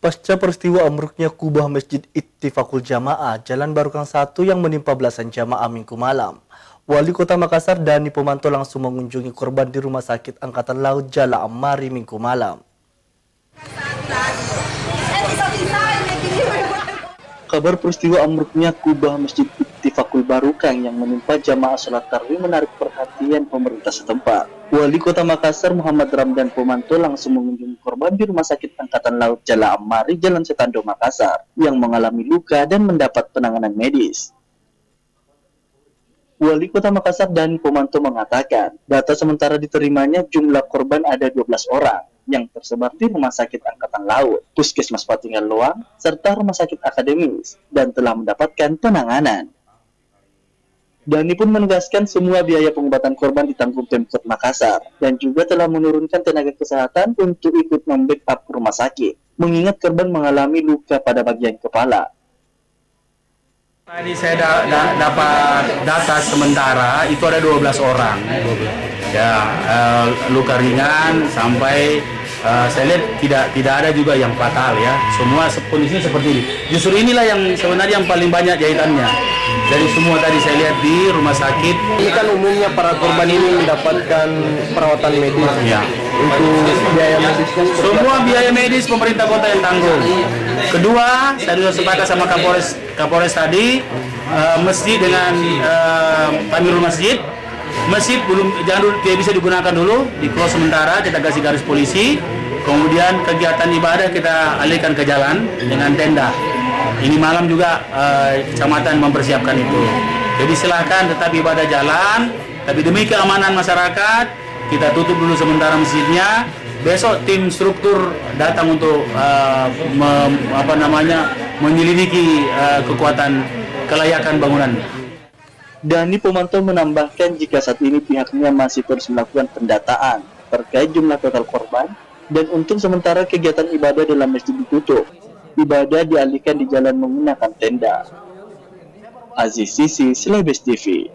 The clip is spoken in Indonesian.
Pasca peristiwa ambruknya kubah Masjid Ittifaqul Jamaah, Jalan Barukang 1 yang menimpa belasan jamaah Minggu malam. Wali Kota Makassar Dani Pomanto langsung mengunjungi korban di Rumah Sakit Angkatan Laut Jala Amari Minggu malam. Kabar peristiwa ambruknya kubah Masjid Ittifaqul Barukang yang menimpa jamaah sholat tarawih menarik perhatian pemerintah setempat. Wali Kota Makassar Muhammad Ramdan Pomanto langsung mengunjungi korban di Rumah Sakit Angkatan Laut Jala Amari, Jalan Setando, Makassar, yang mengalami luka dan mendapat penanganan medis. Wali Kota Makassar Dani Pomanto mengatakan, data sementara diterimanya jumlah korban ada 12 orang yang tersebar di Rumah Sakit Angkatan Laut, Puskesmas Patinggal Loang, serta Rumah Sakit Akademis, dan telah mendapatkan penanganan. Dani pun menegaskan semua biaya pengobatan korban ditanggung Pemkot Makassar dan juga telah menurunkan tenaga kesehatan untuk ikut membackup rumah sakit, mengingat korban mengalami luka pada bagian kepala. Tadi saya dapat data sementara itu ada 12 orang. Ya, luka ringan sampai saya lihat tidak ada juga yang fatal ya. Semua kondisinya seperti ini. Justru inilah yang sebenarnya yang paling banyak jahitannya. Dari semua tadi saya lihat di rumah sakit. Ini kan umumnya para korban ini mendapatkan perawatan medis. Ya. Untuk biaya medisnya semua biaya medis pemerintah kota yang tanggung. Kedua, saya sudah sepakat sama Kapolres tadi, masjid dengan Pamirul Masjid. Masjid tidak bisa digunakan dulu, di close sementara, kita kasih garis polisi. Kemudian kegiatan ibadah kita alihkan ke jalan dengan tenda. Ini malam juga kecamatan mempersiapkan itu. Jadi silakan tetap ibadah jalan, tapi demi keamanan masyarakat kita tutup dulu sementara masjidnya. Besok tim struktur datang untuk menyelidiki kekuatan kelayakan bangunan. Dani Pomanto menambahkan jika saat ini pihaknya masih terus melakukan pendataan terkait jumlah total korban dan untuk sementara kegiatan ibadah dalam masjid ditutup. Ibadah dialihkan di jalan menggunakan tenda. Aziz Sisi, Celebes TV.